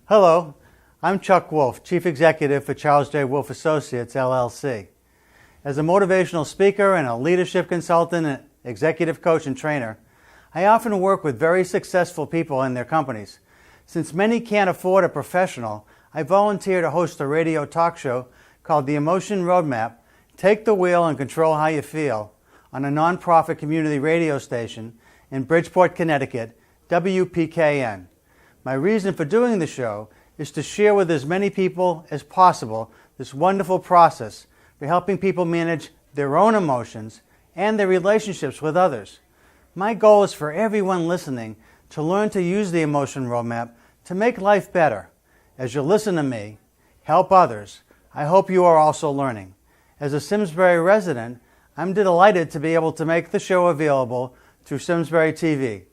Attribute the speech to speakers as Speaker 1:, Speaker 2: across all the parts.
Speaker 1: Hello, I'm Chuck Wolf, Chief Executive for Charles J. Wolf Associates, LLC. As a motivational speaker and a leadership consultant, and executive coach and trainer, I often work with very successful people in their companies. Since many can't afford a professional, I volunteer to host a radio talk show called The Emotion Roadmap, Take the Wheel and Control How You Feel, on a nonprofit community radio station in Bridgeport, Connecticut, WPKN. My reason for doing the show is to share with as many people as possible this wonderful process for helping people manage their own emotions and their relationships with others. My goal is for everyone listening to learn to use the Emotion Roadmap to make life better. As you listen to me, help others, I hope you are also learning. As a Simsbury resident, I'm delighted to be able to make the show available through Simsbury TV.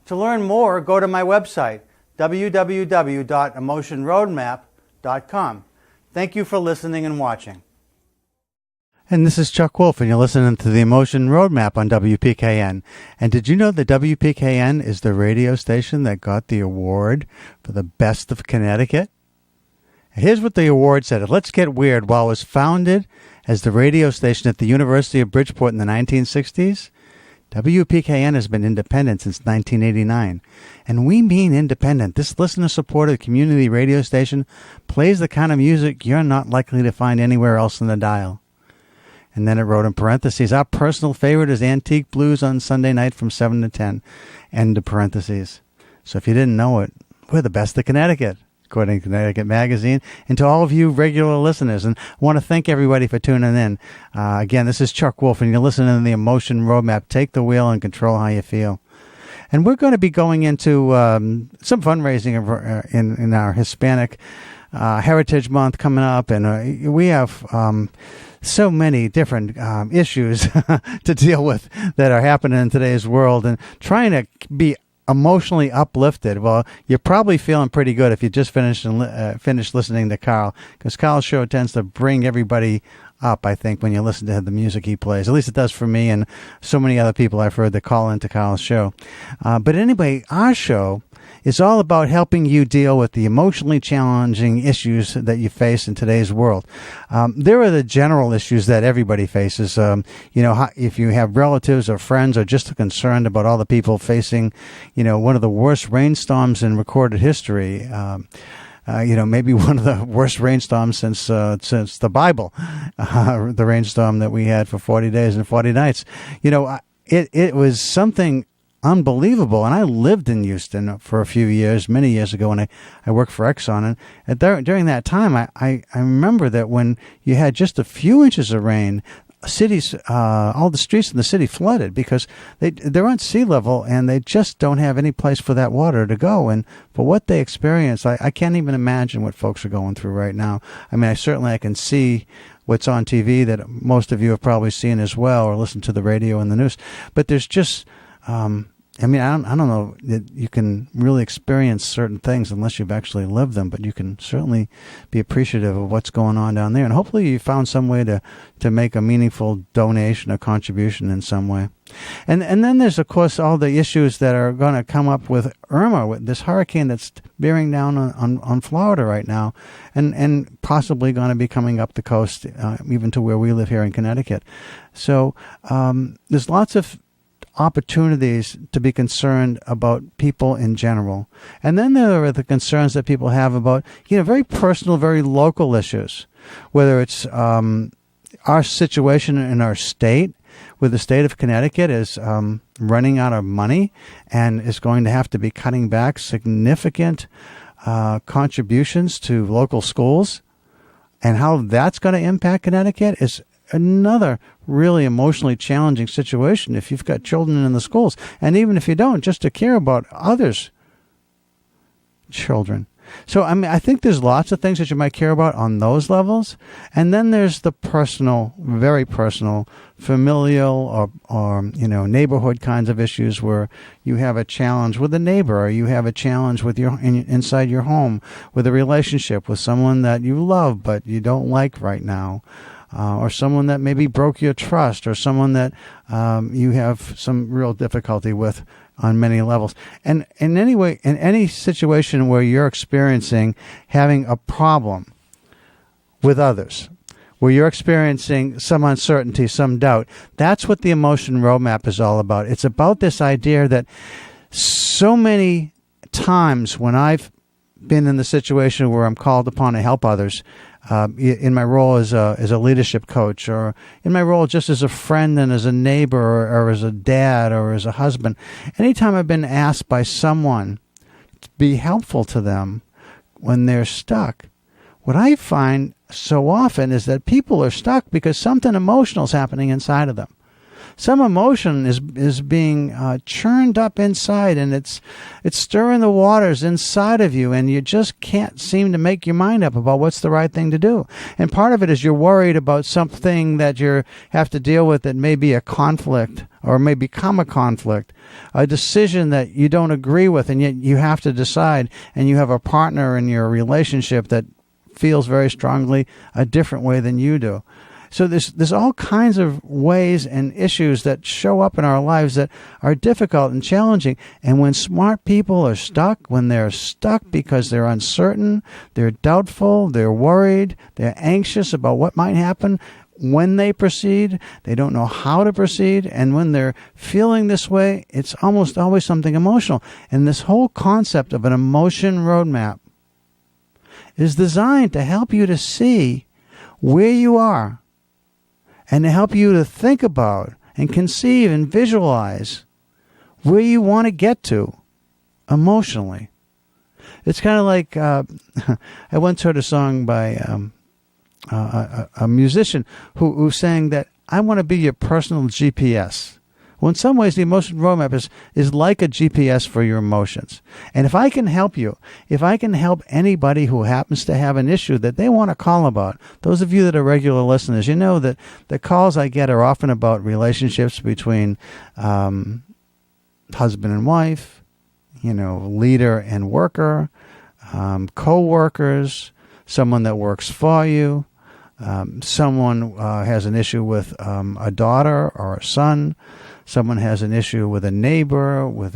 Speaker 1: To learn more, go to my website, www.emotionroadmap.com. Thank you for listening and watching. And this is Chuck Wolf, and you're listening to the Emotion Roadmap on WPKN. And did you know that WPKN is the radio station that got the award for the Best of Connecticut? Here's what the award said. Let's get weird. While it was founded as the radio station at the University of Bridgeport in the 1960s, WPKN has been independent since 1989. And we mean independent. This listener-supported community radio station plays the kind of music you're not likely to find anywhere else in the dial. And then it wrote in parentheses, our personal favorite is Antique Blues on Sunday night from 7 to 10. End of parentheses. So if you didn't know it, we're the best of Connecticut, according to Connecticut Magazine, and to all of you regular listeners. And I want to thank everybody for tuning in. Again, this is Chuck Wolf, and you're listening to the Emotion Roadmap. Take the wheel and control how you feel. And we're going to be going into some fundraising in our Hispanic Heritage Month coming up, and we have so many different issues to deal with that are happening in today's world, and trying to be emotionally uplifted. Well, you're probably feeling pretty good if you just finished listening to Carl, because Carl's show tends to bring everybody up, I think, when you listen to the music he plays. At least it does for me and so many other people I've heard that call into Carl's show. But anyway, our show is all about helping you deal with the emotionally challenging issues that you face in today's world. There are the general issues that everybody faces. If you have relatives or friends or just concerned about all the people facing, one of the worst rainstorms in recorded history, maybe one of the worst rainstorms since the Bible, the rainstorm that we had for 40 days and 40 nights. It was something unbelievable. And I lived in Houston for a few years, many years ago, when I worked for Exxon. And during that time, I remember that when you had just a few inches of rain, cities, all the streets in the city flooded because they're on sea level and they just don't have any place for that water to go. And for what they experienced, I can't even imagine what folks are going through right now. I mean, I can see what's on TV that most of you have probably seen as well, or listened to the radio and the news. But there's just I don't know that you can really experience certain things unless you've actually lived them, but you can certainly be appreciative of what's going on down there. And hopefully you found some way to make a meaningful donation or contribution in some way. And then there's, of course, all the issues that are going to come up with Irma, with this hurricane that's bearing down on Florida right now, and possibly going to be coming up the coast, even to where we live here in Connecticut. So there's lots of opportunities to be concerned about people in general. And then there are the concerns that people have about, very personal, very local issues, whether it's our situation in our state, where the state of Connecticut is running out of money and is going to have to be cutting back significant contributions to local schools, and how that's going to impact Connecticut is another really emotionally challenging situation if you've got children in the schools. And even if you don't, just to care about others' children. So, I think there's lots of things that you might care about on those levels. And then there's the personal, very personal, familial or neighborhood kinds of issues where you have a challenge with a neighbor, or you have a challenge with inside your home, with a relationship with someone that you love but you don't like right now. Or someone that maybe broke your trust, or someone that you have some real difficulty with on many levels. And in any situation where you're experiencing having a problem with others, where you're experiencing some uncertainty, some doubt, that's what the Emotion Roadmap is all about. It's about this idea that so many times when I've been in the situation where I'm called upon to help others, in my role as a leadership coach, or in my role just as a friend and as a neighbor, or as a dad, or as a husband, anytime I've been asked by someone to be helpful to them when they're stuck, what I find so often is that people are stuck because something emotional is happening inside of them. Some emotion is being churned up inside, and it's stirring the waters inside of you, and you just can't seem to make your mind up about what's the right thing to do. And part of it is you're worried about something that you have to deal with that may be a conflict, or may become a conflict, a decision that you don't agree with, and yet you have to decide, and you have a partner in your relationship that feels very strongly a different way than you do. So there's all kinds of ways and issues that show up in our lives that are difficult and challenging. And when smart people are stuck, when they're stuck because they're uncertain, they're doubtful, they're worried, they're anxious about what might happen when they proceed, they don't know how to proceed, and when they're feeling this way, it's almost always something emotional. And this whole concept of an emotion roadmap is designed to help you to see where you are, and to help you to think about and conceive and visualize where you want to get to emotionally. It's kind of like, I once heard a song by a musician who sang that, I want to be your personal GPS. Well, in some ways, the Emotion Roadmap is like a GPS for your emotions. And if I can help you, if I can help anybody who happens to have an issue that they want to call about, those of you that are regular listeners, you know that the calls I get are often about relationships between husband and wife, leader and worker, co-workers, someone that works for you, someone has an issue with a daughter or a son. Someone has an issue with a neighbor, with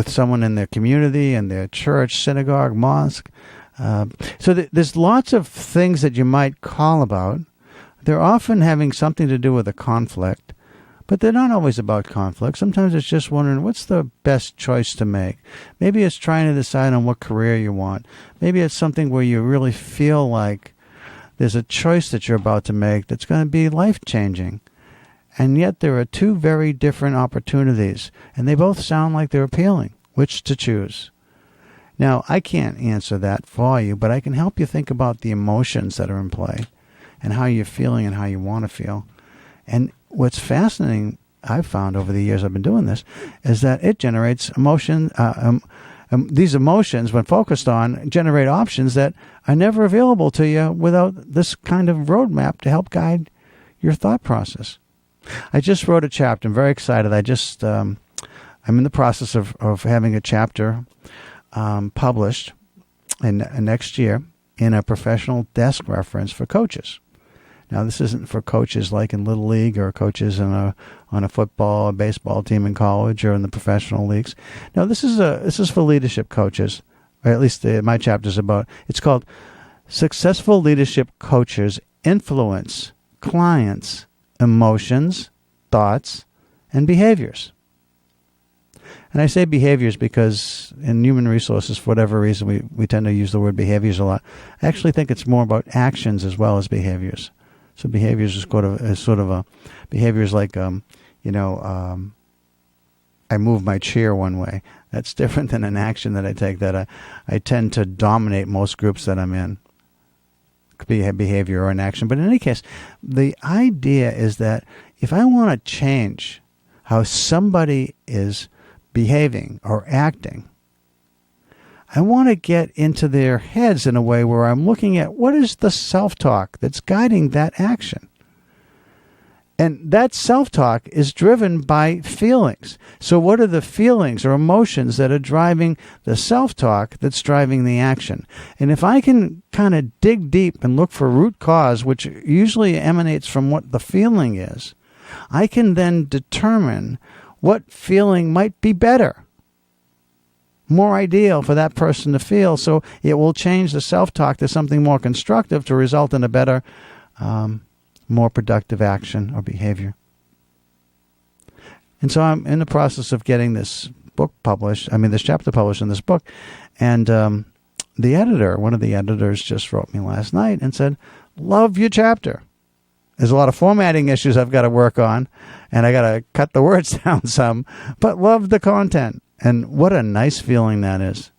Speaker 1: someone in their community, in their church, synagogue, mosque. So there's lots of things that you might call about. They're often having something to do with a conflict, but they're not always about conflict. Sometimes it's just wondering what's the best choice to make. Maybe it's trying to decide on what career you want. Maybe it's something where you really feel like there's a choice that you're about to make that's going to be life-changing. And yet there are two very different opportunities, and they both sound like they're appealing. Which to choose? Now, I can't answer that for you, but I can help you think about the emotions that are in play and how you're feeling and how you want to feel. And what's fascinating, I've found over the years I've been doing this, is that it generates emotion. These emotions, when focused on, generate options that are never available to you without this kind of roadmap to help guide your thought process. I just wrote a chapter. I'm very excited. I'm in the process of having a chapter published next year in a professional desk reference for coaches. Now, this isn't for coaches like in Little League or coaches on a football or baseball team in college or in the professional leagues. No, this is for leadership coaches, or at least my chapter is about. It's called Successful Leadership Coaches Influence Clients' Emotions, Thoughts, and Behaviors. And I say behaviors because in human resources, for whatever reason, we tend to use the word behaviors a lot. I actually think it's more about actions as well as behaviors. So behaviors is sort of a behaviors like I move my chair one way. That's different than an action that I take. That I tend to dominate most groups that I'm in. It could be a behavior or an action, but in any case, the idea is that if I want to change how somebody is behaving or acting, I want to get into their heads in a way where I'm looking at what is the self-talk that's guiding that action. And that self-talk is driven by feelings. So what are the feelings or emotions that are driving the self-talk that's driving the action? And if I can kind of dig deep and look for root cause, which usually emanates from what the feeling is, I can then determine what feeling might be better, more ideal for that person to feel. So it will change the self-talk to something more constructive to result in a better, more productive action or behavior. And so I'm in the process of getting this book published. This chapter published in this book. And the editor, one of the editors, just wrote me last night and said, "Love your chapter. There's a lot of formatting issues I've got to work on, and I got to cut the words down some, but love the content." And what a nice feeling that is.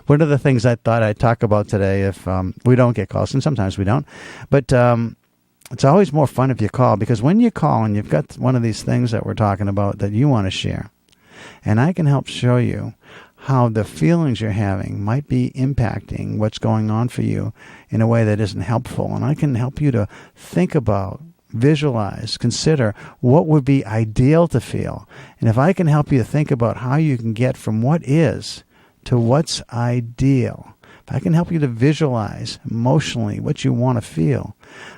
Speaker 1: One of the things I thought I'd talk about today, if we don't get calls, and sometimes we don't, but it's always more fun if you call, because when you call and you've got one of these things that we're talking about that you want to share, and I can help show you how the feelings you're having might be impacting what's going on for you in a way that isn't helpful. And I can help you to think about, visualize, consider what would be ideal to feel. And if I can help you to think about how you can get from what is to what's ideal, if I can help you to visualize emotionally what you want to feel,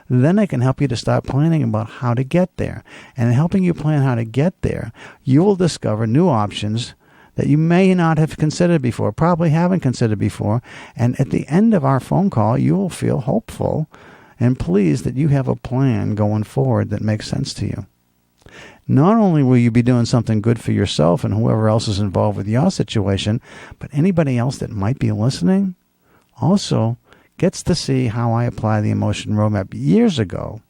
Speaker 1: then I can help you to start planning about how to get there. And in helping you plan how to get there, you will discover new options that you may not have considered before, probably haven't considered before. And at the end of our phone call, you will feel hopeful and pleased that you have a plan going forward that makes sense to you. Not only will you be doing something good for yourself and whoever else is involved with your situation, but anybody else that might be listening also gets to see how I apply the Emotion Roadmap. Years ago,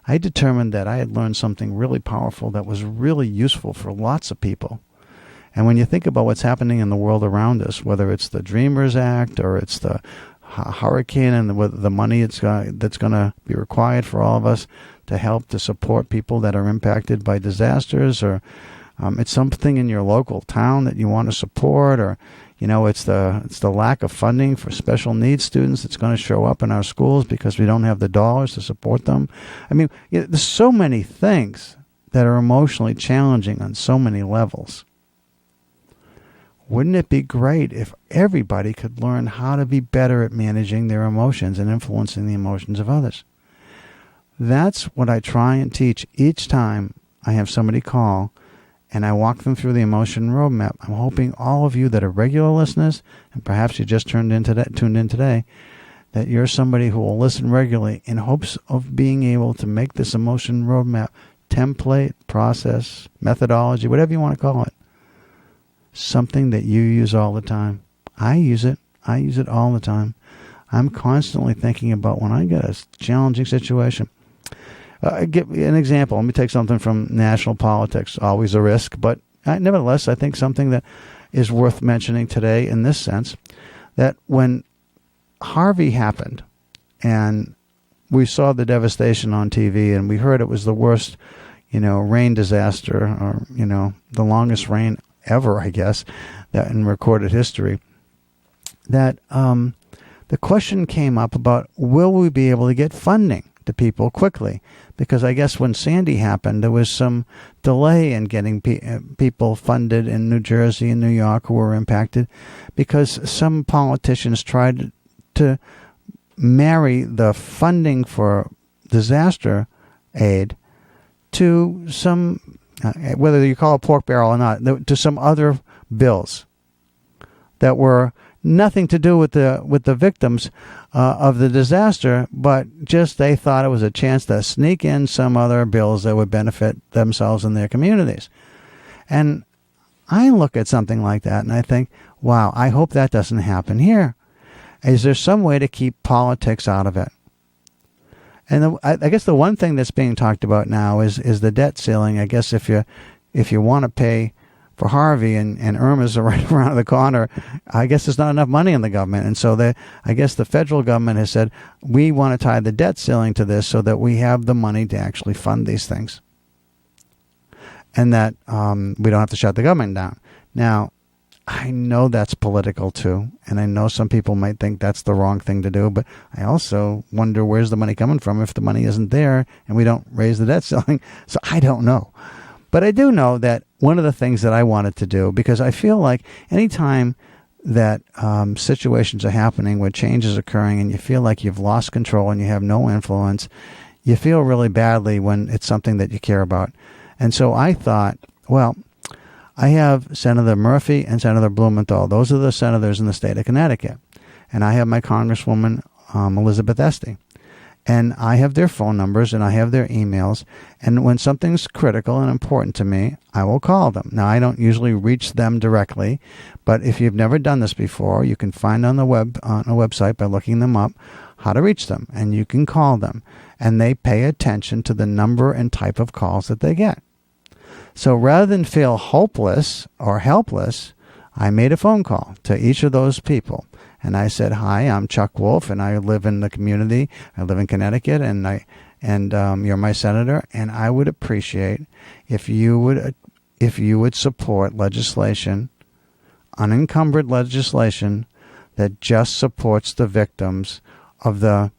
Speaker 1: I determined that I had learned something really powerful that was really useful for lots of people. And when you think about what's happening in the world around us, whether it's the Dreamers Act or it's the hurricane and the money that's going to be required for all of us to help to support people that are impacted by disasters, or it's something in your local town that you want to support, or it's the lack of funding for special needs students that's going to show up in our schools because we don't have the dollars to support them. There's so many things that are emotionally challenging on so many levels. Wouldn't it be great if everybody could learn how to be better at managing their emotions and influencing the emotions of others? That's what I try and teach each time I have somebody call and I walk them through the Emotion Roadmap. I'm hoping all of you that are regular listeners, and perhaps you just tuned in today, that you're somebody who will listen regularly in hopes of being able to make this Emotion Roadmap template, process, methodology, whatever you want to call it, something that you use all the time. I use it. I use it all the time. I'm constantly thinking about when I get a challenging situation. Give an example. Let me take something from national politics. Always a risk, but nevertheless, I think something that is worth mentioning today in this sense, that when Harvey happened and we saw the devastation on TV and we heard it was the worst, rain disaster, or, the longest rain ever, I guess, that in recorded history, that the question came up about, will we be able to get funding to people quickly? Because I guess when Sandy happened, there was some delay in getting people funded in New Jersey and New York who were impacted, because some politicians tried to marry the funding for disaster aid to some, whether you call it pork barrel or not, to some other bills that were nothing to do with the victims of the disaster, but just they thought it was a chance to sneak in some other bills that would benefit themselves and their communities. And I look at something like that and I think, wow, I hope that doesn't happen here. Is there some way to keep politics out of it? And I guess the one thing that's being talked about now is the debt ceiling. I guess if you want to pay for Harvey and Irma's right around the corner, I guess there's not enough money in the government. And so I guess the federal government has said, we want to tie the debt ceiling to this so that we have the money to actually fund these things. And that we don't have to shut the government down. Now, I know that's political too, and I know some people might think that's the wrong thing to do, but I also wonder where's the money coming from if the money isn't there and we don't raise the debt ceiling. So I don't know. But I do know that one of the things that I wanted to do, because I feel like anytime that situations are happening where change is occurring and you feel like you've lost control and you have no influence, you feel really badly when it's something that you care about. And so I thought, well, I have Senator Murphy and Senator Blumenthal. Those are the senators in the state of Connecticut. And I have my Congresswoman, Elizabeth Esty. And I have their phone numbers and I have their emails. And when something's critical and important to me, I will call them. Now, I don't usually reach them directly, but if you've never done this before, you can find on a website by looking them up how to reach them, and you can call them. And they pay attention to the number and type of calls that they get. So rather than feel hopeless or helpless, I made a phone call to each of those people. And I said, "Hi, I'm Chuck Wolf, and I live in the community. I live in Connecticut, and you're my senator. And I would appreciate if you would support legislation, unencumbered legislation, that just supports the victims of the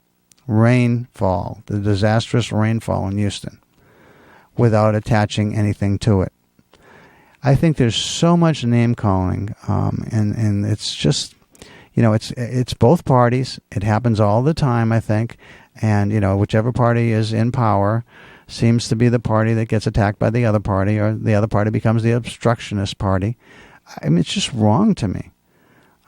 Speaker 1: rainfall, the disastrous rainfall in Houston, without attaching anything to it." I think there's so much name calling, and it's just, it's both parties. It happens all the time, I think. And, whichever party is in power seems to be the party that gets attacked by the other party, or the other party becomes the obstructionist party. I mean, it's just wrong to me.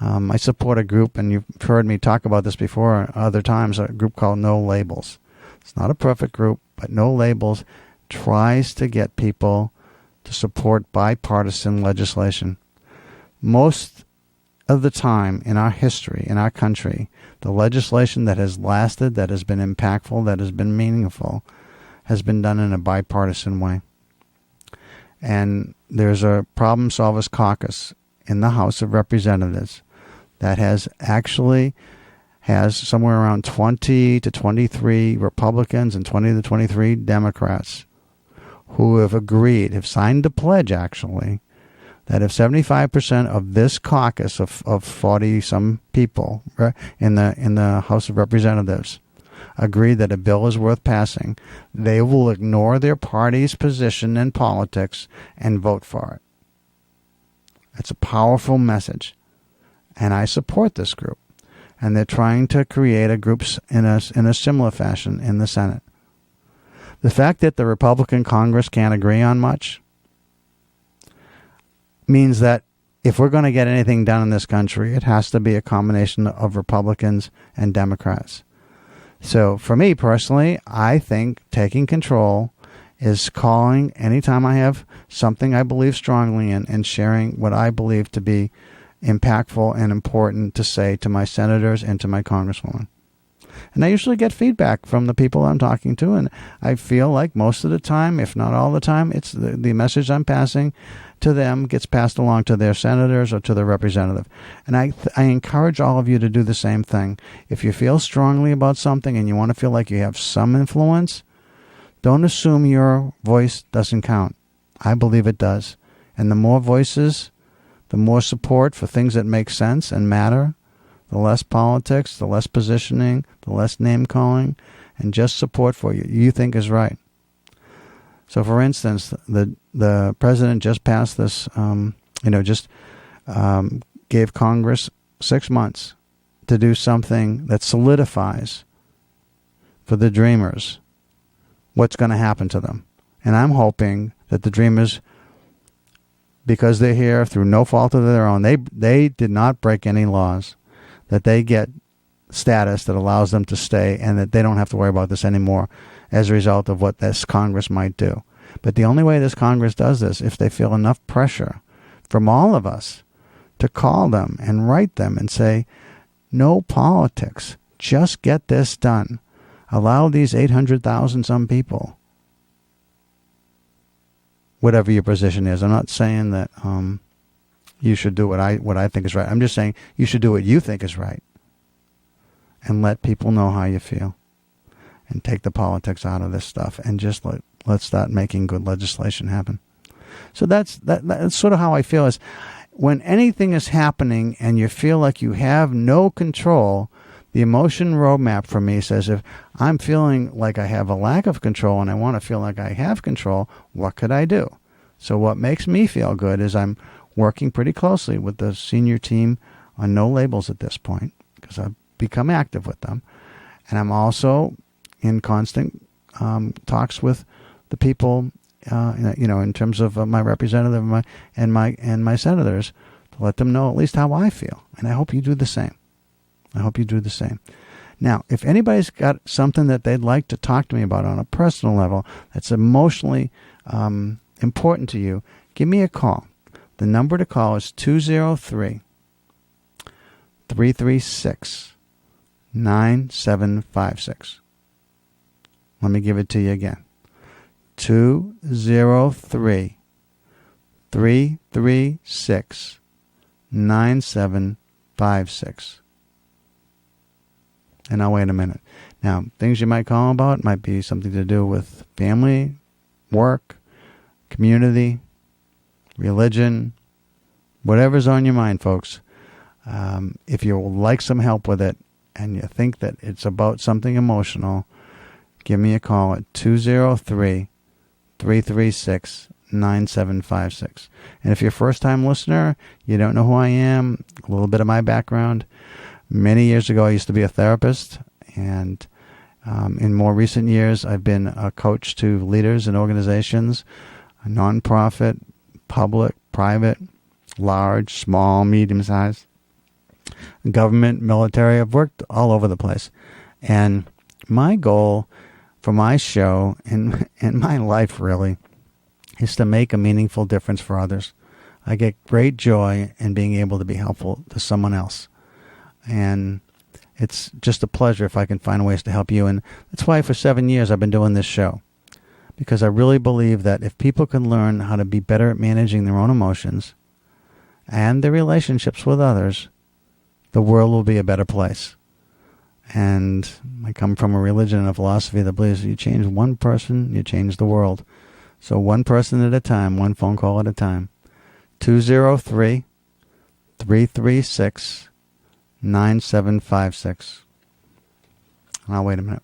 Speaker 1: I support a group, and you've heard me talk about this before other times, a group called No Labels. It's not a perfect group, but No Labels tries to get people to support bipartisan legislation. Most of the time in our history, in our country, the legislation that has lasted, that has been impactful, that has been meaningful, has been done in a bipartisan way. And there's a Problem Solvers Caucus in the House of Representatives that has somewhere around 20 to 23 Republicans and 20 to 23 Democrats who have signed a pledge, actually, that if 75% of this caucus of 40-some people in the House of Representatives agree that a bill is worth passing, they will ignore their party's position in politics and vote for it. It's a powerful message, and I support this group. And they're trying to create a group in a similar fashion in the Senate. The fact that the Republican Congress can't agree on much means that if we're going to get anything done in this country, it has to be a combination of Republicans and Democrats. So for me personally, I think taking control is calling anytime I have something I believe strongly in and sharing what I believe to be impactful and important to say to my senators and to my congresswoman. And I usually get feedback from the people I'm talking to, and I feel like most of the time, if not all the time, it's the message I'm passing to them gets passed along to their senators or to their representative. And I encourage all of you to do the same thing. If you feel strongly about something and you want to feel like you have some influence, don't assume your voice doesn't count. I believe it does. And the more voices, the more support for things that make sense and matter, the less politics, the less positioning, the less name-calling, and just support for you think is right. So, for instance, the president just passed this, gave Congress 6 months to do something that solidifies for the Dreamers what's going to happen to them. And I'm hoping that the Dreamers, because they're here through no fault of their own, they did not break any laws, that they get status that allows them to stay and that they don't have to worry about this anymore as a result of what this Congress might do. But the only way this Congress does this, if they feel enough pressure from all of us to call them and write them and say, no politics, just get this done. Allow these 800,000 some people, whatever your position is. I'm not saying that you should do what I think is right. I'm just saying you should do what you think is right and let people know how you feel and take the politics out of this stuff and just let's start making good legislation happen. So that's sort of how I feel is when anything is happening and you feel like you have no control, the emotion roadmap for me says if I'm feeling like I have a lack of control and I want to feel like I have control, what could I do? So what makes me feel good is I'm working pretty closely with the senior team on No Labels at this point because I've become active with them. And I'm also in constant talks with the people, in terms of my representative and my senators, to let them know at least how I feel. And I hope you do the same. Now, if anybody's got something that they'd like to talk to me about on a personal level that's emotionally important to you, give me a call. The number to call is 203-336-9756. Let me give it to you again. 203-336-9756. And I'll wait a minute. Now, things you might call about might be something to do with family, work, community, religion, whatever's on your mind, folks. If you would like some help with it and you think that it's about something emotional, give me a call at 203-336-9756. And if you're a first-time listener, you don't know who I am, a little bit of my background. Many years ago, I used to be a therapist, and in more recent years, I've been a coach to leaders and organizations, a nonprofit, public, private, large, small, medium-sized, government, military. I've worked all over the place. And my goal for my show and my life, really, is to make a meaningful difference for others. I get great joy in being able to be helpful to someone else. And it's just a pleasure if I can find ways to help you. And that's why for 7 years I've been doing this show. Because I really believe that if people can learn how to be better at managing their own emotions and their relationships with others, the world will be a better place. And I come from a religion and a philosophy that believes you change one person, you change the world. So one person at a time, one phone call at a time. 203-336-9756. I'll wait a minute.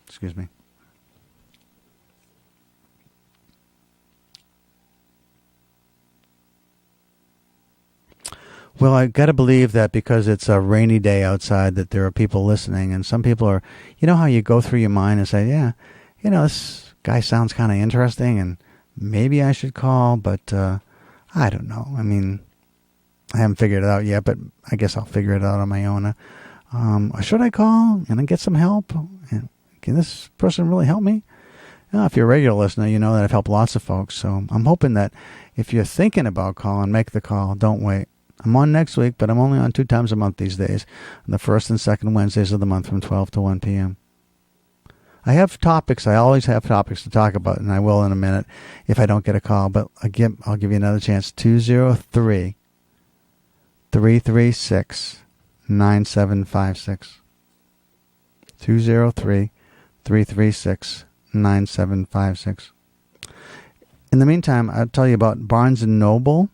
Speaker 1: Excuse me. Well, I've got to believe that because it's a rainy day outside that there are people listening, and some people are, you know how you go through your mind and say, yeah, this guy sounds kind of interesting and maybe I should call, but I don't know. I mean, I haven't figured it out yet, but I guess I'll figure it out on my own. Should I call and get some help? And can this person really help me? If you're a regular listener, you know that I've helped lots of folks. So I'm hoping that if you're thinking about calling, make the call. Don't wait. I'm on next week, but I'm only on 2 times a month these days, on the first and second Wednesdays of the month from 12 to 1 p.m. I have topics. I always have topics to talk about, and I will in a minute if I don't get a call. But again, I'll give you another chance. 203-336-9756. 203-336-9756. In the meantime, I'll tell you about Barnes & Noble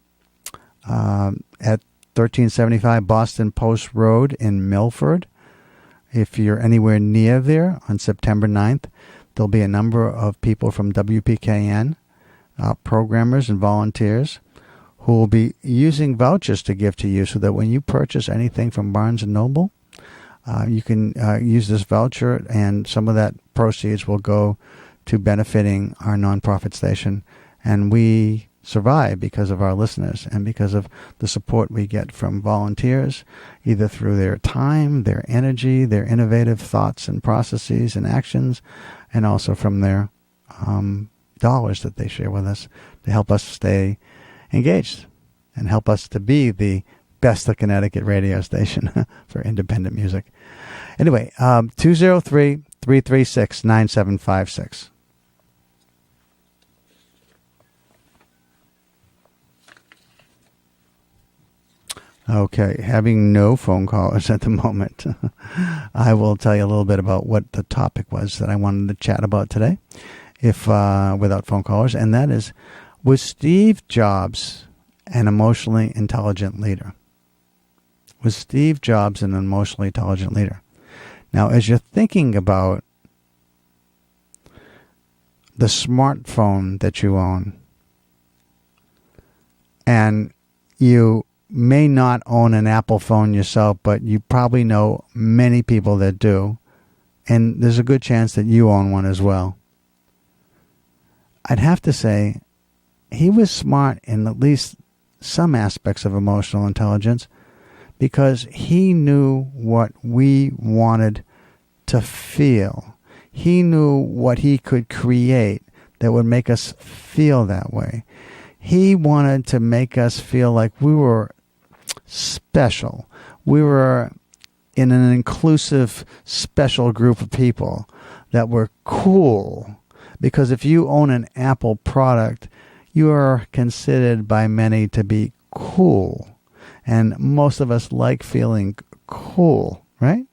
Speaker 1: at 1375 Boston Post Road in Milford. If you're anywhere near there on September 9th, there'll be a number of people from WPKN, programmers and volunteers, who will be using vouchers to give to you so that when you purchase anything from Barnes & Noble, you can use this voucher, and some of that proceeds will go to benefiting our nonprofit station. And we survive because of our listeners and because of the support we get from volunteers, either through their time, their energy, their innovative thoughts and processes and actions, and also from their dollars that they share with us to help us stay engaged and help us to be the best of Connecticut radio station for independent music. Anyway, 203-336-9756. Okay, having no phone callers at the moment, I will tell you a little bit about what the topic was that I wanted to chat about today, if without phone callers, and that is, was Steve Jobs an emotionally intelligent leader? Was Steve Jobs an emotionally intelligent leader? Now, as you're thinking about the smartphone that you own, and you may not own an Apple phone yourself, but you probably know many people that do. And there's a good chance that you own one as well. I'd have to say he was smart in at least some aspects of emotional intelligence because he knew what we wanted to feel. He knew what he could create that would make us feel that way. He wanted to make us feel like we were special. We were in an inclusive, special group of people that were cool. Because if you own an Apple product, you are considered by many to be cool. And most of us like feeling cool, right?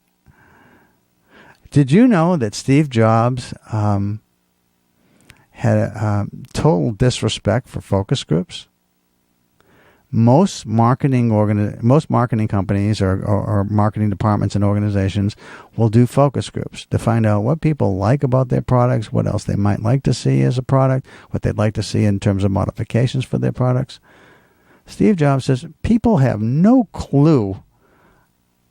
Speaker 1: Did you know that Steve Jobs had a total disrespect for focus groups? Most marketing companies or marketing departments and organizations will do focus groups to find out what people like about their products, what else they might like to see as a product, what they'd like to see in terms of modifications for their products. Steve Jobs says people have no clue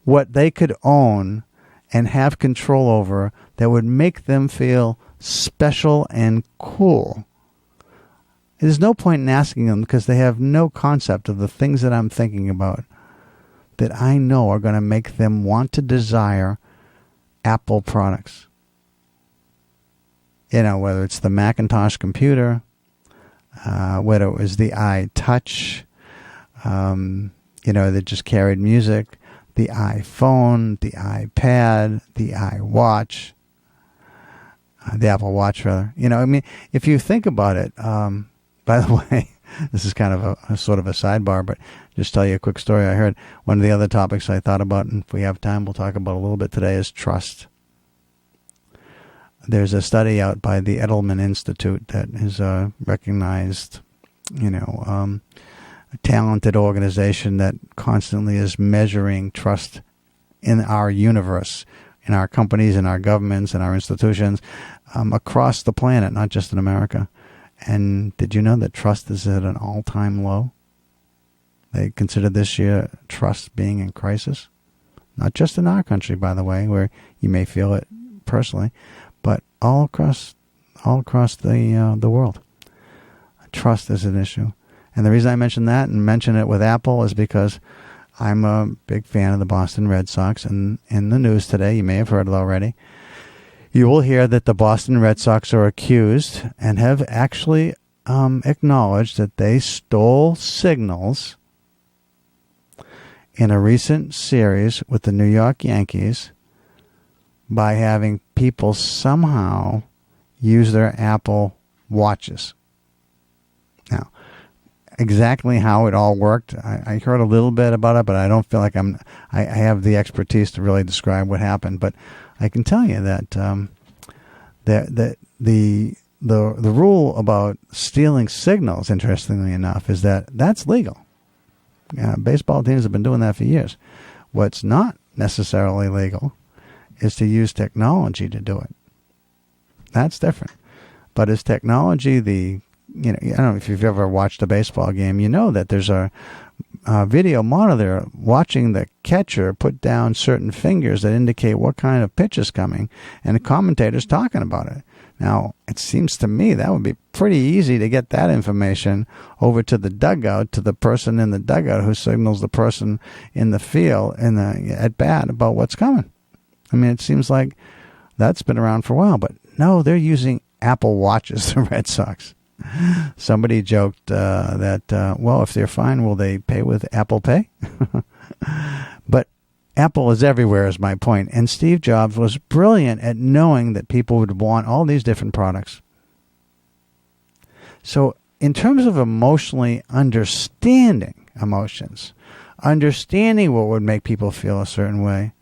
Speaker 1: what they could own and have control over that would make them feel special and cool. There's no point in asking them because they have no concept of the things that I'm thinking about that I know are going to make them want to desire Apple products. You know, whether it's the Macintosh computer, whether it was the iTouch, that just carried music, the iPhone, the iPad, the iWatch, the Apple Watch, rather. If you think about it, by the way, this is kind of a sort of a sidebar, but just tell you a quick story I heard. One of the other topics I thought about, and if we have time, we'll talk about a little bit today, is trust. There's a study out by the Edelman Institute that is a recognized, talented organization that constantly is measuring trust in our universe, in our companies, in our governments, in our institutions, across the planet, not just in America. And did you know that trust is at an all-time low? They consider this year trust being in crisis. Not just in our country, by the way, where you may feel it personally, but all across the world. Trust is an issue. And the reason I mention that and mention it with Apple is because I'm a big fan of the Boston Red Sox. And in the news today, you may have heard it already, you will hear that the Boston Red Sox are accused and have actually acknowledged that they stole signals in a recent series with the New York Yankees by having people somehow use their Apple watches. Now, exactly how it all worked, I heard a little bit about it, but I don't feel like I have the expertise to really describe what happened. But I can tell you that the rule about stealing signals, interestingly enough, is that that's legal. Baseball teams have been doing that for years. What's not necessarily legal is to use technology to do it. That's different. But is technology I don't know if you've ever watched a baseball game, you know that there's a video monitor watching the catcher put down certain fingers that indicate what kind of pitch is coming, and the commentator's talking about it. Now, it seems to me that would be pretty easy to get that information over to the dugout, to the person in the dugout who signals the person in the field, at bat, about what's coming. I mean, it seems like that's been around for a while, but no, they're using Apple Watches, the Red Sox. Somebody joked that, if they're fine, will they pay with Apple Pay? But Apple is everywhere is my point. And Steve Jobs was brilliant at knowing that people would want all these different products. So in terms of emotionally understanding emotions, understanding what would make people feel a certain way,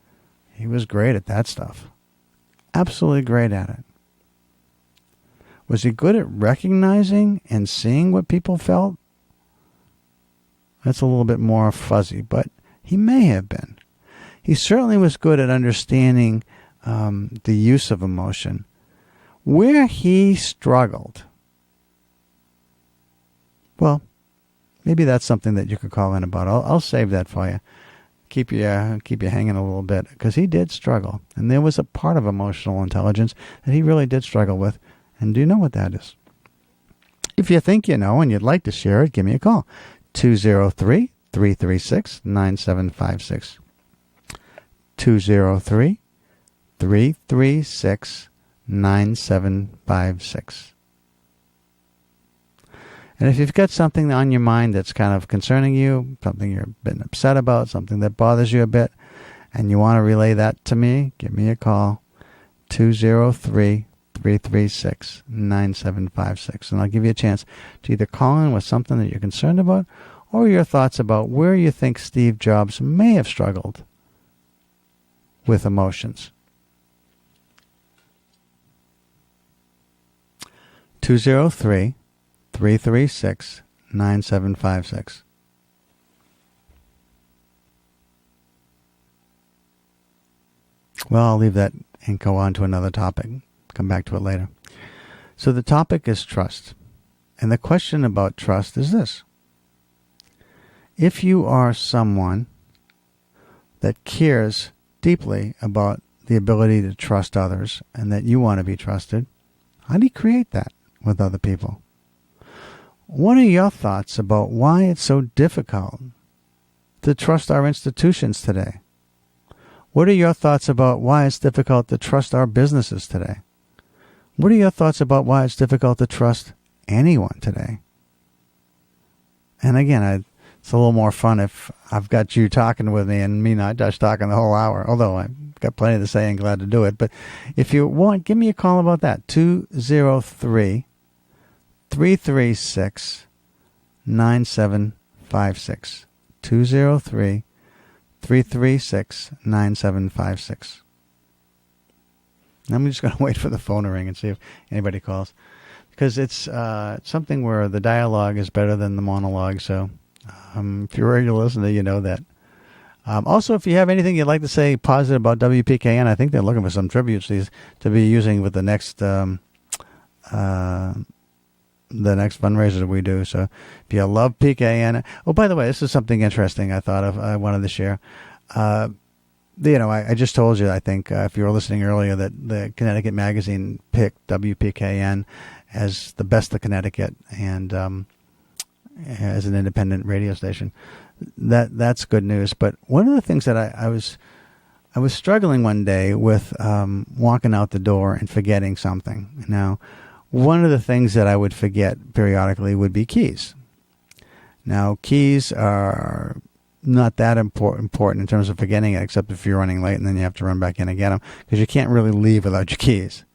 Speaker 1: he was great at that stuff. Absolutely great at it. Was he good at recognizing and seeing what people felt? That's a little bit more fuzzy, but he may have been. He certainly was good at understanding the use of emotion. Where he struggled, well, maybe that's something that you could call in about. I'll save that for you. keep you hanging a little bit, because he did struggle, and there was a part of emotional intelligence that he really did struggle with. And do you know what that is? If you think you know and you'd like to share it, give me a call. 203-336-9756. 203-336-9756. And if you've got something on your mind that's kind of concerning you, something you've been upset about, something that bothers you a bit, and you want to relay that to me, give me a call. 203-336-9756. And I'll give you a chance to either call in with something that you're concerned about, or your thoughts about where you think Steve Jobs may have struggled with emotions. 203-336-9756. Well, I'll leave that and go on to another topic. Come back to it later. So the topic is trust. And the question about trust is this. If you are someone that cares deeply about the ability to trust others and that you want to be trusted, how do you create that with other people? What are your thoughts about why it's so difficult to trust our institutions today? What are your thoughts about why it's difficult to trust our businesses today? What are your thoughts about why it's difficult to trust anyone today? And again, it's a little more fun if I've got you talking with me and me not just talking the whole hour, although I've got plenty to say and glad to do it. But if you want, give me a call about that. 203-336-9756. 203-336-9756. I'm just going to wait for the phone to ring and see if anybody calls, because it's something where the dialogue is better than the monologue. So if you're a regular listener, you know that. Also, if you have anything you'd like to say positive about WPKN, I think they're looking for some tributes to be using with the next fundraiser that we do. So if you love PKN, oh, by the way, this is something interesting I thought of. I wanted to share. I just told you, I think, if you were listening earlier, that the Connecticut Magazine picked WPKN as the best of Connecticut and as an independent radio station. That's good news. But one of the things that I was struggling one day with walking out the door and forgetting something. Now, one of the things that I would forget periodically would be keys. Now, keys are not that important in terms of forgetting it, except if you're running late and then you have to run back in and get them, because you can't really leave without your keys.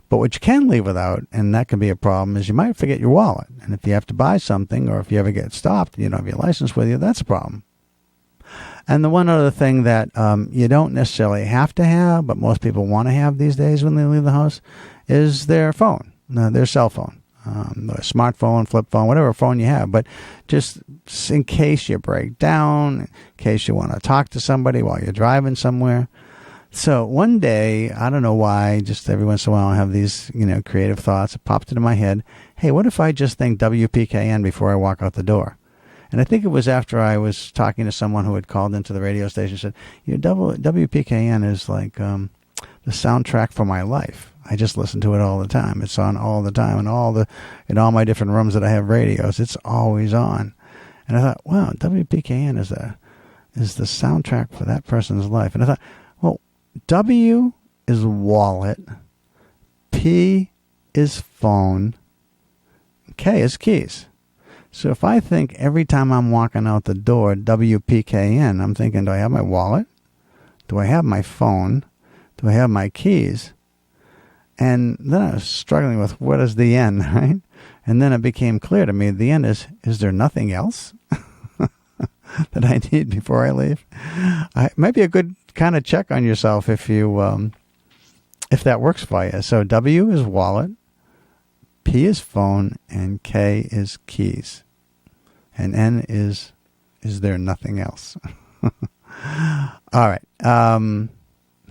Speaker 1: But what you can leave without, and that can be a problem, is you might forget your wallet. And if you have to buy something, or if you ever get stopped, you don't have your license with you, that's a problem. And the one other thing that you don't necessarily have to have, but most people want to have these days when they leave the house, is their phone, their cell phone. A smartphone, flip phone, whatever phone you have, but just in case you break down, in case you want to talk to somebody while you're driving somewhere. So one day, I don't know why, just every once in a while I have these, creative thoughts. It popped into my head. Hey, what if I just think WPKN before I walk out the door? And I think it was after I was talking to someone who had called into the radio station and said, WPKN is like the soundtrack for my life. I just listen to it all the time. It's on all the time, in all my different rooms that I have radios. It's always on. And I thought, wow, WPKN is the soundtrack for that person's life. And I thought, well, W is wallet, P is phone, K is keys. So if I think every time I'm walking out the door, WPKN, I'm thinking, do I have my wallet? Do I have my phone? Do I have my keys? And then I was struggling with what is the end, right? And then it became clear to me the end is there nothing else that I need before I leave? It might be a good kind of check on yourself if that works for you. So W is wallet, P is phone, and K is keys. And N is there nothing else? All right.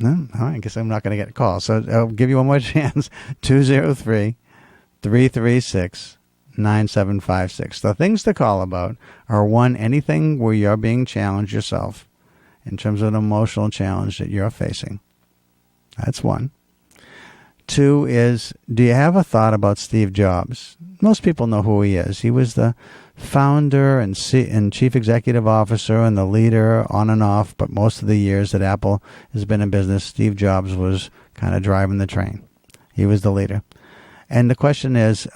Speaker 1: No, I guess I'm not going to get a call. So I'll give you one more chance. 203-336-9756. The things to call about are, one, anything where you're being challenged yourself in terms of an emotional challenge that you're facing? That's one. Two is, do you have a thought about Steve Jobs? Most people know who he is. He was the founder and chief executive officer and the leader on and off, but most of the years that Apple has been in business, Steve Jobs was kind of driving the train. He was the leader. And the question is,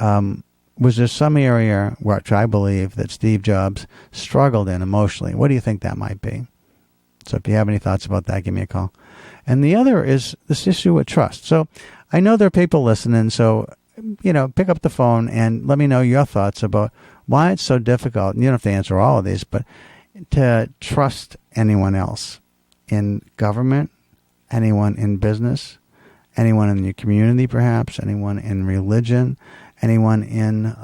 Speaker 1: was there some area which I believe that Steve Jobs struggled in emotionally? What do you think that might be? So if you have any thoughts about that, give me a call. And the other is this issue with trust. So I know there are people listening, so, pick up the phone and let me know your thoughts about why it's so difficult. And you don't have to answer all of these, but to trust anyone else in government, anyone in business, anyone in your community perhaps, anyone in religion, anyone in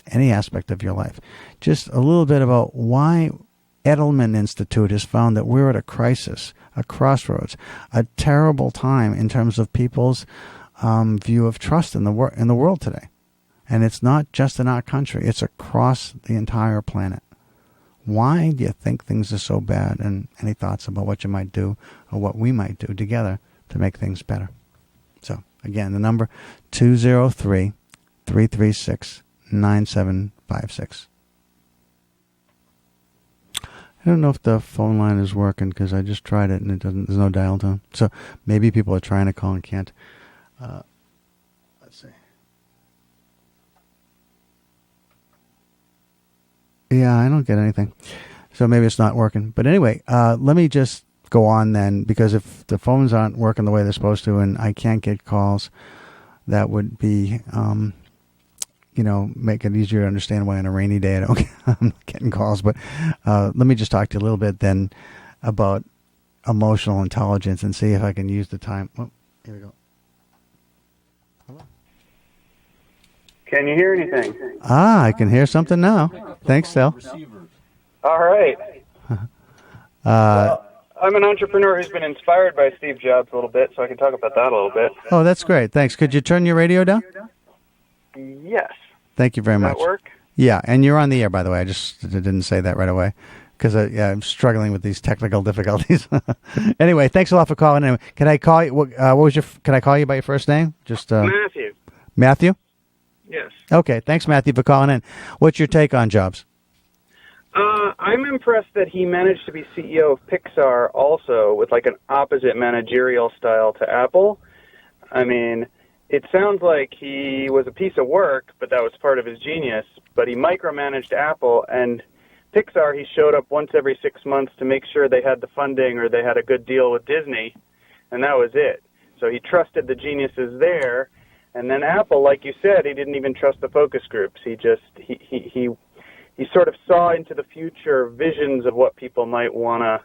Speaker 1: any aspect of your life. Just a little bit about why Edelman Institute has found that we're at a crisis, a crossroads, a terrible time in terms of people's view of trust in the world today. And it's not just in our country, it's across the entire planet. Why do you think things are so bad? And any thoughts about what you might do or what we might do together to make things better? So, again, the number 203-336-9756. I don't know if the phone line is working because I just tried it and there's no dial tone. So maybe people are trying to call and can't. Let's see. Yeah, I don't get anything. So maybe it's not working. But anyway, let me just go on then, because if the phones aren't working the way they're supposed to and I can't get calls, that would be, make it easier to understand why on a rainy day I'm not getting calls. But let me just talk to you a little bit then about emotional intelligence and see if I can use the time. Oh, here we go. Hello.
Speaker 2: Can you hear anything?
Speaker 1: I can hear something now. Thanks, Sal.
Speaker 2: All right. Well, I'm an entrepreneur who's been inspired by Steve Jobs a little bit, so I can talk about that a little bit.
Speaker 1: Oh, that's great. Thanks. Could you turn your radio down?
Speaker 2: Yes.
Speaker 1: Thank you very much.
Speaker 2: Does that work?
Speaker 1: Yeah, and you're on the air, by the way. I just didn't say that right away because I'm struggling with these technical difficulties. Anyway, thanks a lot for calling in. Can I call you? Can I call you by your first name? Just
Speaker 2: Matthew.
Speaker 1: Matthew?
Speaker 2: Yes.
Speaker 1: Okay, thanks, Matthew, for calling in. What's your take on Jobs?
Speaker 2: I'm impressed that he managed to be CEO of Pixar also with like an opposite managerial style to Apple. I mean, it sounds like he was a piece of work, but that was part of his genius. But he micromanaged Apple, and Pixar, he showed up once every 6 months to make sure they had the funding or they had a good deal with Disney, and that was it. So he trusted the geniuses there. And then Apple, like you said, he didn't even trust the focus groups. He sort of saw into the future visions of what people might want to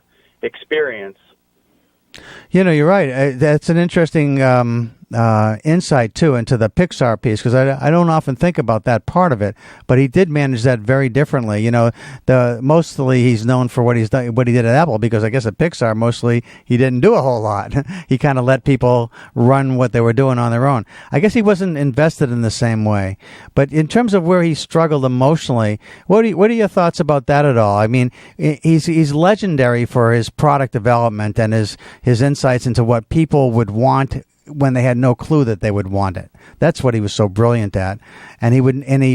Speaker 2: experience.
Speaker 1: You're right. That's an interesting insight, too, into the Pixar piece, because I don't often think about that part of it, but he did manage that very differently. Mostly he's known for what he did at Apple, because I guess at Pixar, mostly he didn't do a whole lot. He kind of let people run what they were doing on their own. I guess he wasn't invested in the same way. But in terms of where he struggled emotionally, what are your thoughts about that at all? I mean, he's legendary for his product development and his insights into what people would want when they had no clue that they would want it. That's what he was so brilliant at. And he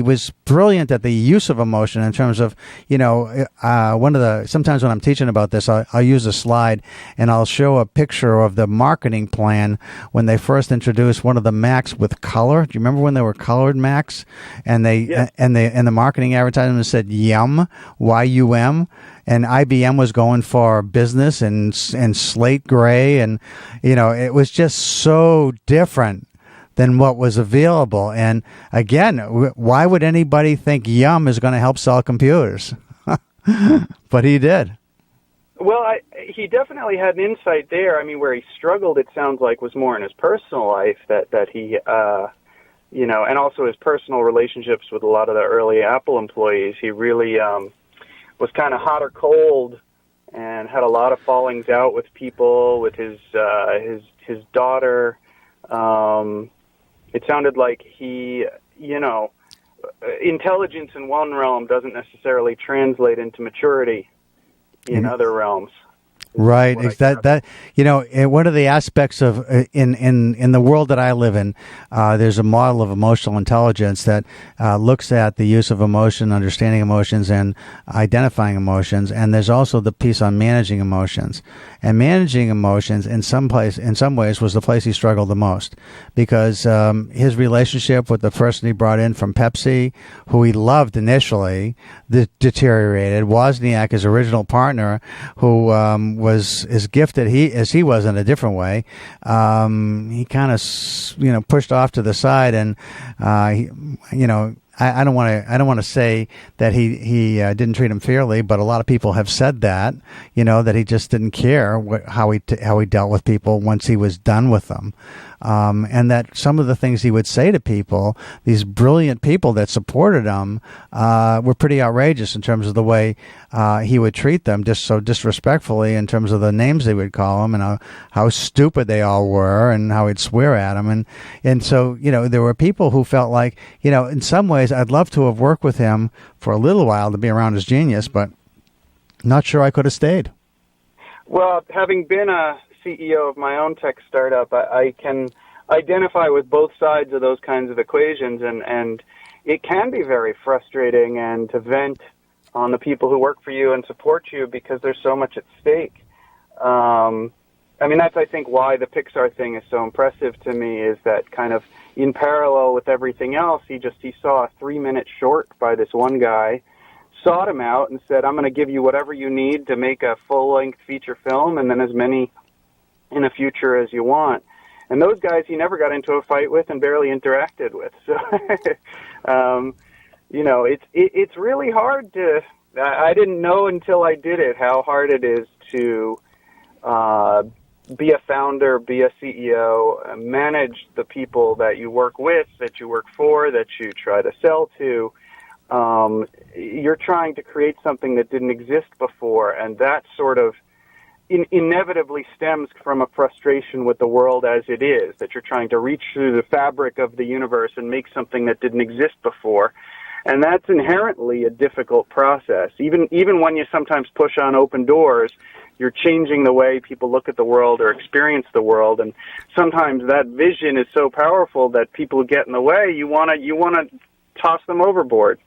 Speaker 1: was brilliant at the use of emotion in terms of, sometimes when I'm teaching about this, I'll use a slide and I'll show a picture of the marketing plan when they first introduced one of the Macs with color. Do you remember when they were colored Macs? And the marketing advertisement said YUM, Y-U-M. And IBM was going for business and slate gray, and it was just so different than what was available. And again, why would anybody think Yum is going to help sell computers? But he did.
Speaker 2: Well, he definitely had an insight there. I mean, where he struggled, it sounds like, was more in his personal life that he, and also his personal relationships with a lot of the early Apple employees. He really was kind of hot or cold and had a lot of fallings out with people, with his daughter. It sounded like he, intelligence in one realm doesn't necessarily translate into maturity in other realms.
Speaker 1: Right.
Speaker 2: What I
Speaker 1: That one of the aspects of in the world that I live in, there's a model of emotional intelligence that looks at the use of emotion, understanding emotions, and identifying emotions. And there's also the piece on managing emotions. And managing emotions in some ways was the place he struggled the most, because his relationship with the person he brought in from Pepsi, who he loved initially, deteriorated. Wozniak, his original partner, who was as gifted as he was in a different way. He kind of pushed off to the side, and I don't want to say that he didn't treat him fairly, but a lot of people have said that that he just didn't care how he dealt with people once he was done with them. And that some of the things he would say to people, these brilliant people that supported him, were pretty outrageous in terms of the way he would treat them, just so disrespectfully, in terms of the names they would call them, and how stupid they all were, and how he'd swear at them. And so, there were people who felt like, in some ways, I'd love to have worked with him for a little while to be around his genius, but not sure I could have stayed.
Speaker 2: Well, having been a CEO of my own tech startup, I can identify with both sides of those kinds of equations, and it can be very frustrating, and to vent on the people who work for you and support you, because there's so much at stake. That's, I think, why the Pixar thing is so impressive to me, is that kind of in parallel with everything else, he saw a 3-minute short by this one guy, sought him out and said, I'm going to give you whatever you need to make a full-length feature film, and then as many in the future as you want. And those guys he never got into a fight with and barely interacted with. So, it's really hard to, I didn't know until I did it how hard it is to be a founder, be a CEO, manage the people that you work with, that you work for, that you try to sell to. You're trying to create something that didn't exist before, and that sort of inevitably stems from a frustration with the world as it is, that you're trying to reach through the fabric of the universe and make something that didn't exist before. And that's inherently a difficult process. Even when you sometimes push on open doors, you're changing the way people look at the world or experience the world. And sometimes that vision is so powerful that people who get in the way, you want to toss them overboard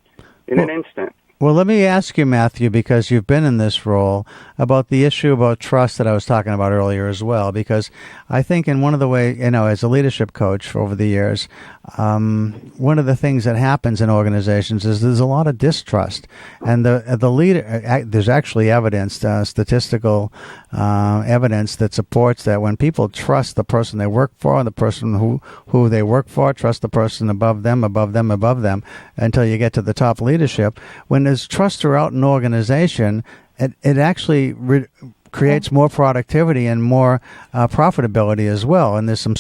Speaker 2: in an instant.
Speaker 1: Well, let me ask you, Matthew, because you've been in this role, about the issue about trust that I was talking about earlier as well, because I think in one of the ways, as a leadership coach over the years, one of the things that happens in organizations is there's a lot of distrust, and the leader, there's actually evidence, statistical evidence that supports that when people trust the person they work for, and the person who they work for, trust the person above them, until you get to the top leadership, when there's trust throughout an organization, it actually creates more productivity and more profitability as well. And there's some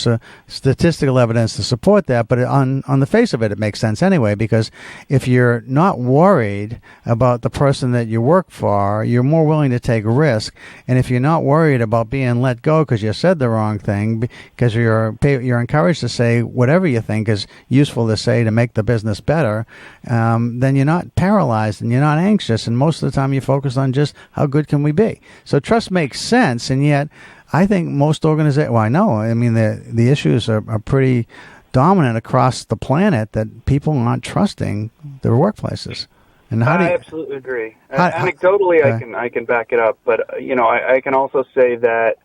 Speaker 1: statistical evidence to support that. But on the face of it, it makes sense anyway, because if you're not worried about the person that you work for, you're more willing to take risk. And if you're not worried about being let go because you said the wrong thing, because you're encouraged to say whatever you think is useful to say to make the business better, then you're not paralyzed and you're not anxious. And most of the time you focus on just how good can we be. So trust makes sense, and yet I think most organizations, the issues are pretty dominant across the planet, that people aren't trusting their workplaces. And
Speaker 2: I absolutely agree. Anecdotally, I can back it up, but I can also say that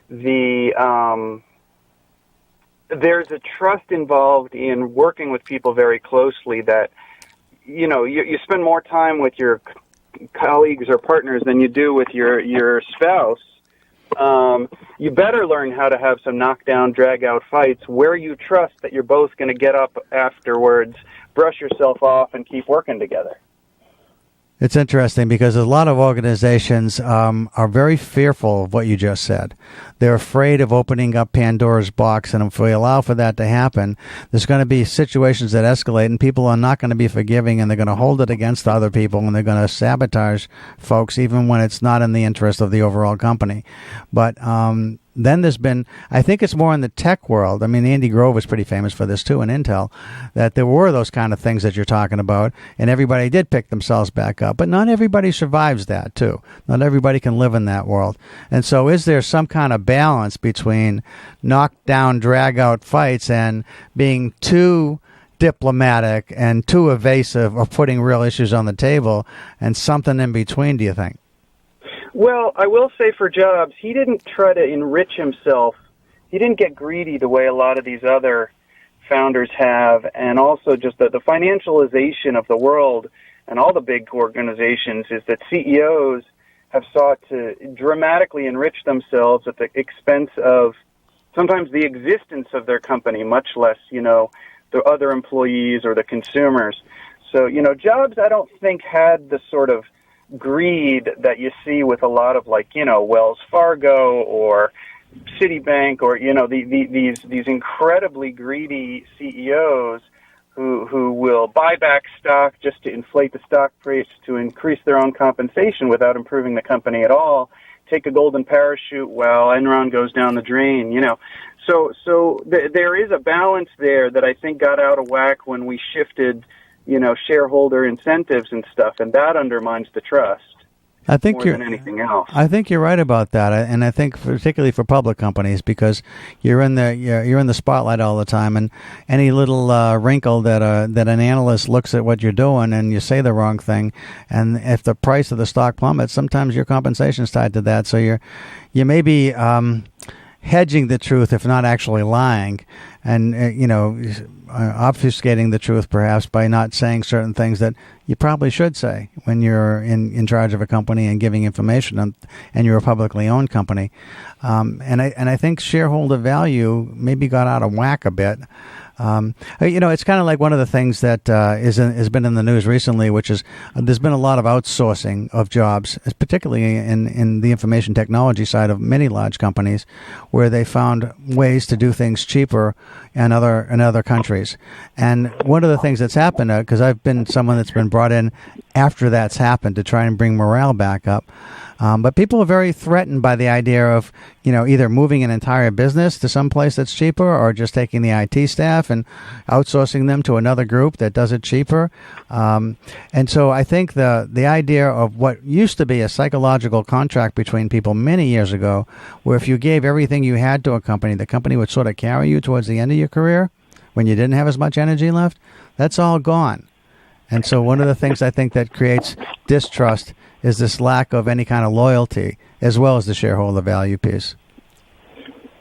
Speaker 2: there's a trust involved in working with people very closely, that you spend more time with your colleagues or partners than you do with your spouse. You better learn how to have some knockdown, drag-out fights where you trust that you're both going to get up afterwards, brush yourself off, and keep working together.
Speaker 1: It's interesting because a lot of organizations are very fearful of what you just said. They're afraid of opening up Pandora's box, and if we allow for that to happen, there's going to be situations that escalate, and people are not going to be forgiving, and they're going to hold it against other people, and they're going to sabotage folks even when it's not in the interest of the overall company. But then there's been, I think it's more in the tech world. I mean, Andy Grove was pretty famous for this too in Intel, that there were those kind of things that you're talking about, and everybody did pick themselves back up. But not everybody survives that too. Not everybody can live in that world. And so is there some kind of balance between knockdown, drag-out fights and being too diplomatic and too evasive or putting real issues on the table, and something in between, do you think?
Speaker 2: Well, I will say for Jobs, he didn't try to enrich himself. He didn't get greedy the way a lot of these other founders have, and also just the financialization of the world and all the big organizations is that CEOs have sought to dramatically enrich themselves at the expense of sometimes the existence of their company, much less, the other employees or the consumers. So, Jobs, I don't think, had the sort of greed that you see with a lot of Wells Fargo or Citibank or these incredibly greedy CEOs who will buy back stock just to inflate the stock price to increase their own compensation without improving the company at all, take a golden parachute while Enron goes down the drain. So there is a balance there that I think got out of whack when we shifted shareholder incentives and stuff, and that undermines the trust.
Speaker 1: I think
Speaker 2: more than anything else.
Speaker 1: I think you're right about that, and I think particularly for public companies, because you're in the spotlight all the time, and any little wrinkle that an analyst looks at what you're doing, and you say the wrong thing, and if the price of the stock plummets, sometimes your compensation is tied to that. So you may be hedging the truth, if not actually lying, and obfuscating the truth perhaps by not saying certain things that you probably should say when you're in charge of a company and giving information, and you're a publicly owned company. And I think shareholder value maybe got out of whack a bit. It's kind of like one of the things that has been in the news recently, which is there's been a lot of outsourcing of jobs, particularly in the information technology side of many large companies, where they found ways to do things cheaper in other countries. And one of the things that's happened, because I've been someone that's been brought in after that's happened to try and bring morale back up. But people are very threatened by the idea of, either moving an entire business to some place that's cheaper, or just taking the IT staff and outsourcing them to another group that does it cheaper. And so I think the idea of what used to be a psychological contract between people many years ago, where if you gave everything you had to a company, the company would sort of carry you towards the end of your career when you didn't have as much energy left, that's all gone. And so one of the things I think that creates distrust is this lack of any kind of loyalty, as well as the shareholder value piece.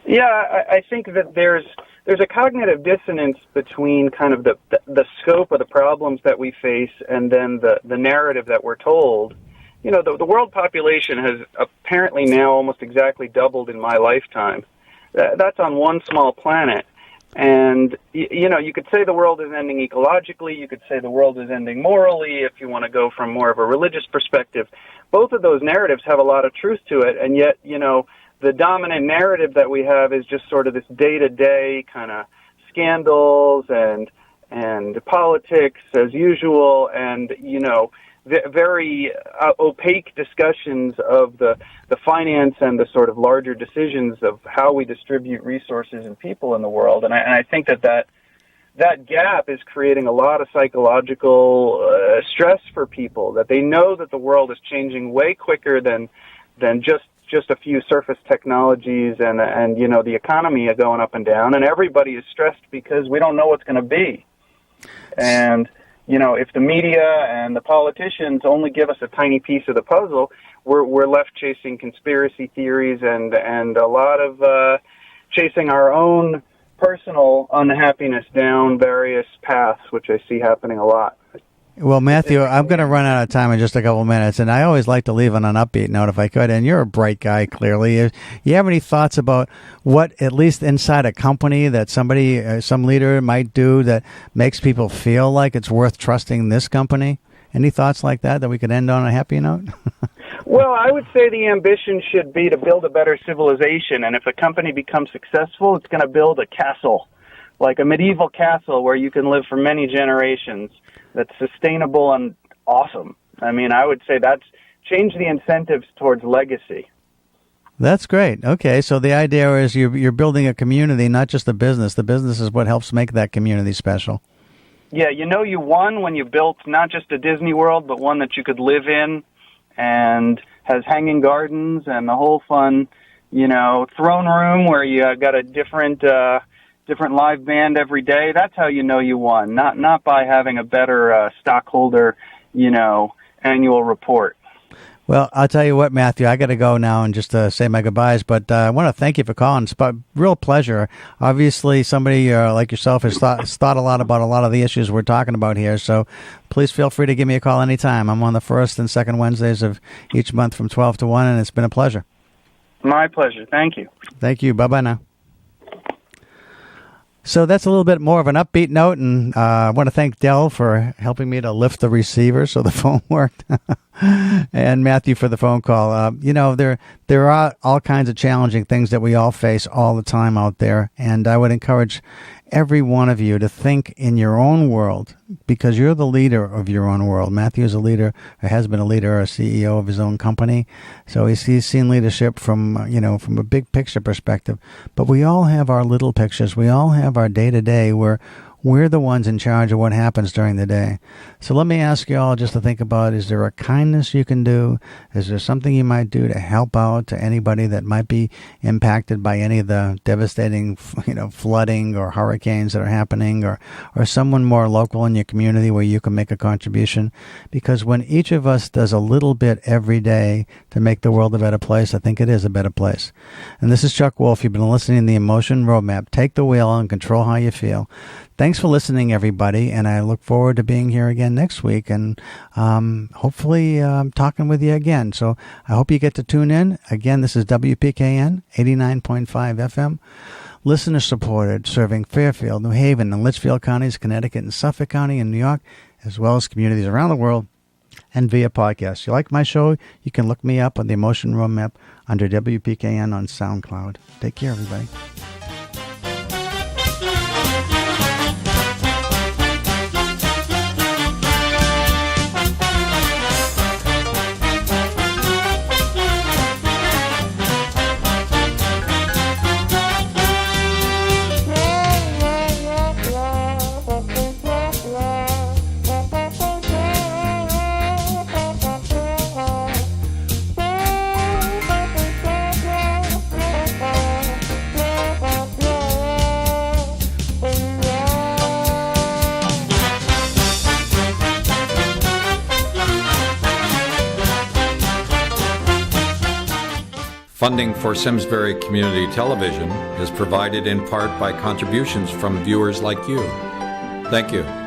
Speaker 2: Yeah, I think that there's a cognitive dissonance between kind of the scope of the problems that we face and then the narrative that we're told. The world population has apparently now almost exactly doubled in my lifetime. That's on one small planet. And, you could say the world is ending ecologically. You could say the world is ending morally if you want to go from more of a religious perspective. Both of those narratives have a lot of truth to it. And yet, the dominant narrative that we have is just sort of this day-to-day kind of scandals and politics as usual and, very opaque discussions of the finance and the sort of larger decisions of how we distribute resources and people in the world. And I think that gap is creating a lot of psychological stress for people, that they know that the world is changing way quicker than just a few surface technologies and the economy are going up and down, and everybody is stressed because we don't know what's going to be. And if the media and the politicians only give us a tiny piece of the puzzle, we're left chasing conspiracy theories and a lot of chasing our own personal unhappiness down various paths, which I see happening a lot.
Speaker 1: Well, Matthew, I'm going to run out of time in just a couple of minutes, and I always like to leave on an upbeat note if I could, and you're a bright guy, clearly. You have any thoughts about what, at least inside a company, that somebody, some leader might do that makes people feel like it's worth trusting this company? Any thoughts like that we could end on a happy note?
Speaker 2: Well, I would say the ambition should be to build a better civilization, and if a company becomes successful, it's going to build a castle, like a medieval castle where you can live for many generations. That's sustainable and awesome. I mean, I would say change the incentives towards legacy.
Speaker 1: That's great. Okay, so the idea is you're building a community, not just a business. The business is what helps make that community special.
Speaker 2: Yeah, you won when you built not just a Disney World, but one that you could live in and has hanging gardens and the whole fun, throne room where you got a different live band every day. That's how you won, not by having a better stockholder, annual report.
Speaker 1: Well, I'll tell you what, Matthew, I got to go now and just say my goodbyes, but I want to thank you for calling. It's a real pleasure. Obviously, somebody like yourself has thought a lot about a lot of the issues we're talking about here, so please feel free to give me a call anytime. I'm on the first and second Wednesdays of each month from 12 to 1, and it's been a pleasure.
Speaker 2: My pleasure. Thank you.
Speaker 1: Thank you. Bye-bye now. So that's a little bit more of an upbeat note, and I want to thank Dell for helping me to lift the receiver so the phone worked, and Matthew for the phone call. There are all kinds of challenging things that we all face all the time out there, and I would encourage every one of you to think in your own world, because you're the leader of your own world. Matthew is a leader, or has been a leader, or a CEO of his own company. So he's seen leadership from a big picture perspective. But we all have our little pictures. We all have our day-to-day where we're the ones in charge of what happens during the day. So let me ask you all just to think about, is there a kindness you can do? Is there something you might do to help out to anybody that might be impacted by any of the devastating, flooding or hurricanes that are happening, or someone more local in your community where you can make a contribution? Because when each of us does a little bit every day to make the world a better place, I think it is a better place. And this is Chuck Wolf. You've been listening to the Emotion Roadmap. Take the wheel and control how you feel. Thanks for listening, everybody, and I look forward to being here again next week and hopefully talking with you again. So I hope you get to tune in. Again, this is WPKN 89.5 FM, listener-supported, serving Fairfield, New Haven, and Litchfield counties, Connecticut, and Suffolk County in New York, as well as communities around the world, and via podcast. You like my show, you can look me up on the Emotion Roadmap under WPKN on SoundCloud. Take care, everybody.
Speaker 3: Funding for Simsbury Community Television is provided in part by contributions from viewers like you. Thank you.